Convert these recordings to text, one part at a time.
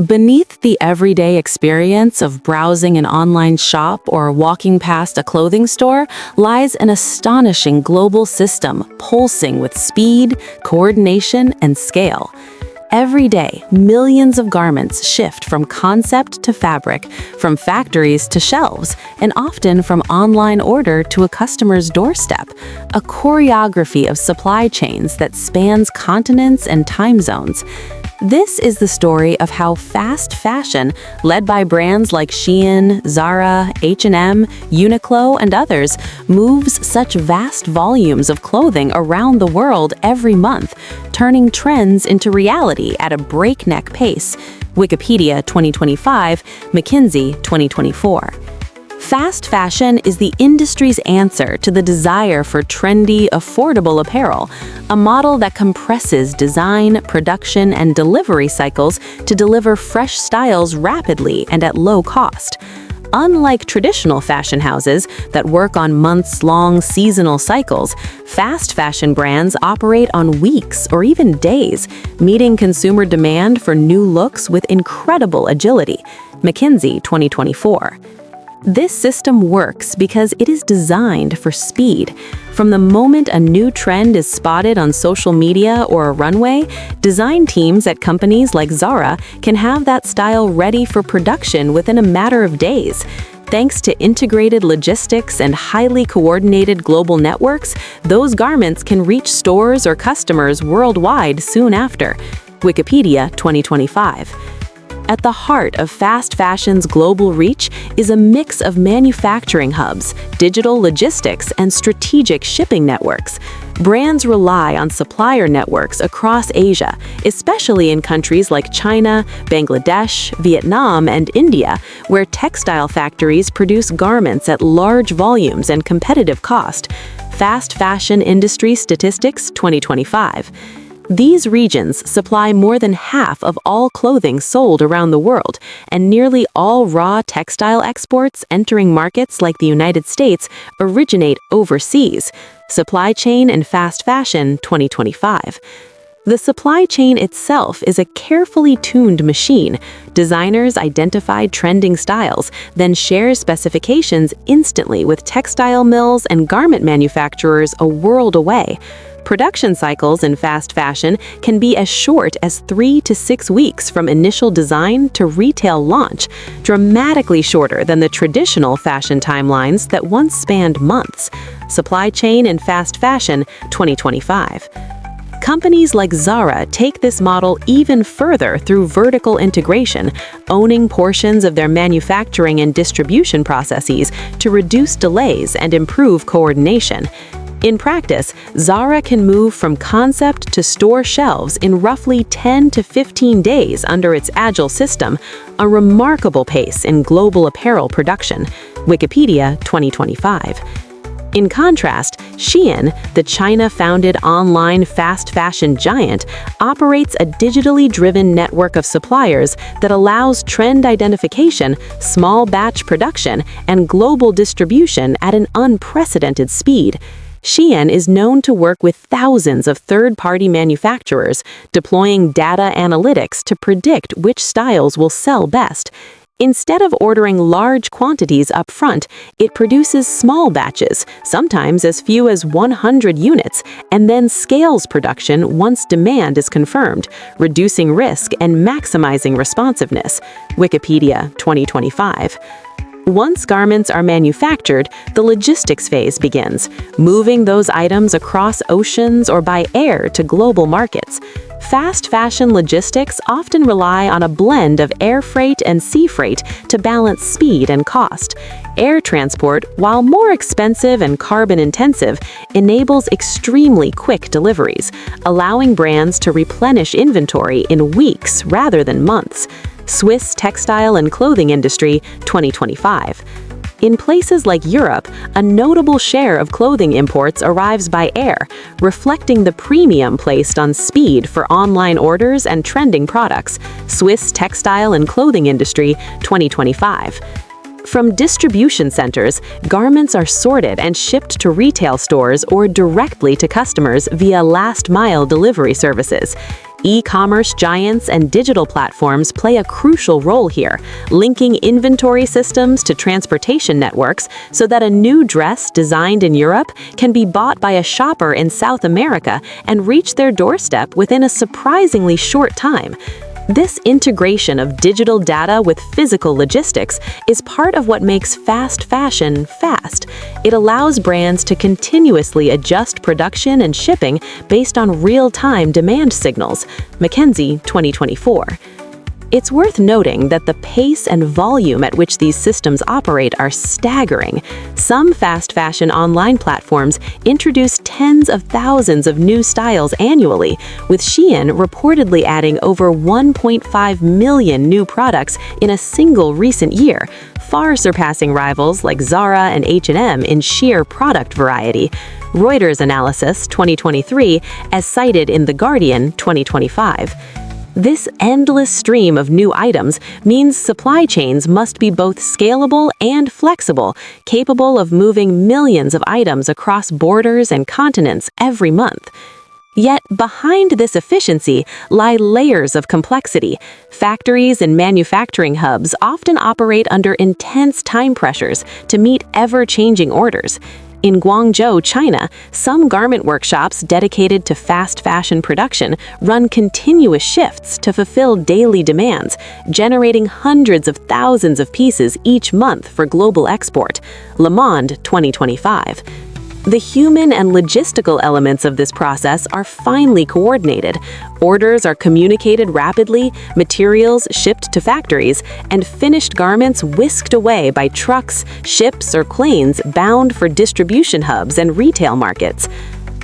Beneath the everyday experience of browsing an online shop or walking past a clothing store lies an astonishing global system pulsing with speed, coordination, and scale. Every day, millions of garments shift from concept to fabric, from factories to shelves, and often from online order to a customer's doorstep, a choreography of supply chains that spans continents and time zones. This is the story of how fast fashion, led by brands like Shein, Zara, H&M, Uniqlo, and others, moves such vast volumes of clothing around the world every month, turning trends into reality at a breakneck pace. Wikipedia 2025, McKinsey 2024. Fast fashion is the industry's answer to the desire for trendy, affordable apparel, a model that compresses design, production, and delivery cycles to deliver fresh styles rapidly and at low cost. Unlike traditional fashion houses that work on months-long seasonal cycles, fast fashion brands operate on weeks or even days, meeting consumer demand for new looks with incredible agility. McKinsey 2024. This system works because it is designed for speed. From the moment a new trend is spotted on social media or a runway, design teams at companies like Zara can have that style ready for production within a matter of days. Thanks to integrated logistics and highly coordinated global networks, those garments can reach stores or customers worldwide soon after. Wikipedia 2025. At the heart of fast fashion's global reach is a mix of manufacturing hubs, digital logistics, and strategic shipping networks. Brands rely on supplier networks across Asia, especially in countries like China, Bangladesh, Vietnam, and India, where textile factories produce garments at large volumes and competitive cost. Fast Fashion Industry Statistics 2025. These regions supply more than half of all clothing sold around the world, and nearly all raw textile exports entering markets like the United States originate overseas. Supply Chain and Fast Fashion 2025. The supply chain itself is a carefully tuned machine. Designers identify trending styles, then share specifications instantly with textile mills and garment manufacturers a world away. Production cycles in fast fashion can be as short as 3 to 6 weeks from initial design to retail launch, dramatically shorter than the traditional fashion timelines that once spanned months. Supply Chain and Fast Fashion 2025. Companies like Zara take this model even further through vertical integration, owning portions of their manufacturing and distribution processes to reduce delays and improve coordination. In practice, Zara can move from concept to store shelves in roughly 10 to 15 days under its agile system, a remarkable pace in global apparel production. Wikipedia 2025. In contrast, Shein, the China-founded online fast fashion giant, operates a digitally driven network of suppliers that allows trend identification, small batch production, and global distribution at an unprecedented speed. Shein is known to work with thousands of third-party manufacturers, deploying data analytics to predict which styles will sell best. Instead of ordering large quantities up front, it produces small batches, sometimes as few as 100 units, and then scales production once demand is confirmed, reducing risk and maximizing responsiveness. Wikipedia 2025. Once garments are manufactured, the logistics phase begins, moving those items across oceans or by air to global markets. Fast fashion logistics often rely on a blend of air freight and sea freight to balance speed and cost. Air transport, while more expensive and carbon-intensive, enables extremely quick deliveries, allowing brands to replenish inventory in weeks rather than months. Swiss textile and clothing industry 2025. In places like Europe, a notable share of clothing imports arrives by air, reflecting the premium placed on speed for online orders and trending products. Swiss textile and clothing industry 2025. From distribution centers, garments are sorted and shipped to retail stores or directly to customers via last-mile delivery services. E-commerce giants and digital platforms play a crucial role here, linking inventory systems to transportation networks so that a new dress designed in Europe can be bought by a shopper in South America and reach their doorstep within a surprisingly short time. This integration of digital data with physical logistics is part of what makes fast fashion fast. It allows brands to continuously adjust production and shipping based on real-time demand signals. McKinsey, 2024. It's worth noting that the pace and volume at which these systems operate are staggering. Some fast fashion online platforms introduce tens of thousands of new styles annually, with Shein reportedly adding over 1.5 million new products in a single recent year, far surpassing rivals like Zara and H&M in sheer product variety. Reuters analysis, 2023, as cited in The Guardian, 2025. This endless stream of new items means supply chains must be both scalable and flexible, capable of moving millions of items across borders and continents every month. Yet behind this efficiency lie layers of complexity. Factories and manufacturing hubs often operate under intense time pressures to meet ever-changing orders. In Guangzhou, China, some garment workshops dedicated to fast fashion production run continuous shifts to fulfill daily demands, generating hundreds of thousands of pieces each month for global export. Le Monde, 2025. The human and logistical elements of this process are finely coordinated. Orders are communicated rapidly, materials shipped to factories, and finished garments whisked away by trucks, ships, or planes bound for distribution hubs and retail markets.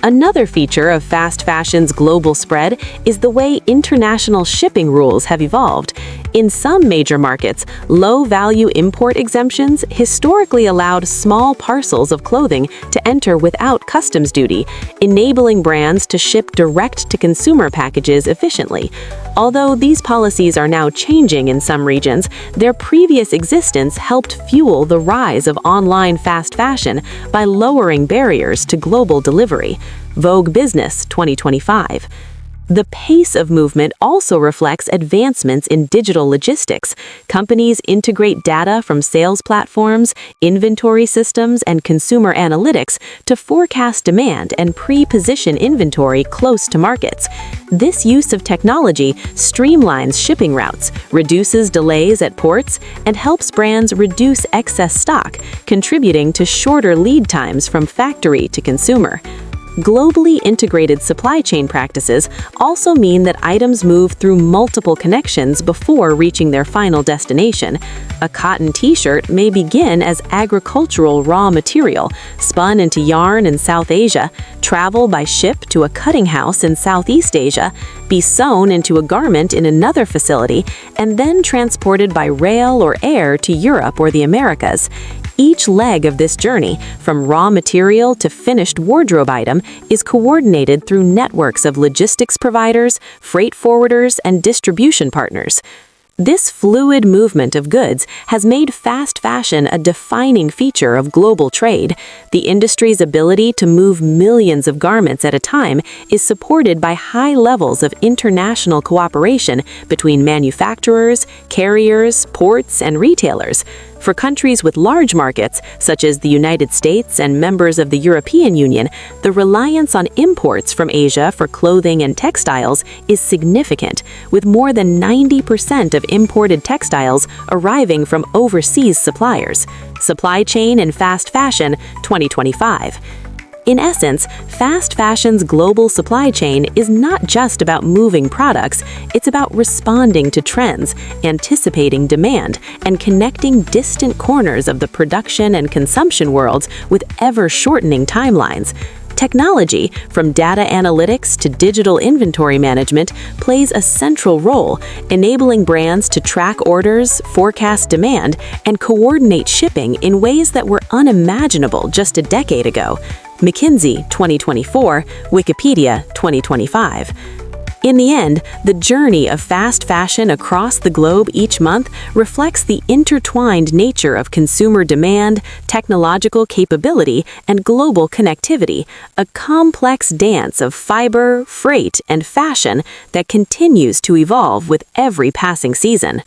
Another feature of fast fashion's global spread is the way international shipping rules have evolved. In some major markets, low-value import exemptions historically allowed small parcels of clothing to enter without customs duty, enabling brands to ship direct-to-consumer packages efficiently. Although these policies are now changing in some regions, their previous existence helped fuel the rise of online fast fashion by lowering barriers to global delivery. Vogue Business, 2025. The pace of movement also reflects advancements in digital logistics. Companies integrate data from sales platforms, inventory systems, and consumer analytics to forecast demand and pre-position inventory close to markets. This use of technology streamlines shipping routes, reduces delays at ports, and helps brands reduce excess stock, contributing to shorter lead times from factory to consumer. Globally integrated supply chain practices also mean that items move through multiple connections before reaching their final destination. A cotton t-shirt may begin as agricultural raw material, spun into yarn in South Asia, travel by ship to a cutting house in Southeast Asia, be sewn into a garment in another facility, and then transported by rail or air to Europe or the Americas. Each leg of this journey, from raw material to finished wardrobe item, is coordinated through networks of logistics providers, freight forwarders, and distribution partners. This fluid movement of goods has made fast fashion a defining feature of global trade. The industry's ability to move millions of garments at a time is supported by high levels of international cooperation between manufacturers, carriers, ports, and retailers. For countries with large markets, such as the United States and members of the European Union, the reliance on imports from Asia for clothing and textiles is significant, with more than 90% of imported textiles arriving from overseas suppliers. Supply Chain and Fast Fashion, 2025. In essence, fast fashion's global supply chain is not just about moving products, it's about responding to trends, anticipating demand, and connecting distant corners of the production and consumption worlds with ever-shortening timelines. Technology, from data analytics to digital inventory management, plays a central role, enabling brands to track orders, forecast demand, and coordinate shipping in ways that were unimaginable just a decade ago. McKinsey, 2024, Wikipedia, 2025. In the end, the journey of fast fashion across the globe each month reflects the intertwined nature of consumer demand, technological capability, and global connectivity, a complex dance of fiber, freight, and fashion that continues to evolve with every passing season.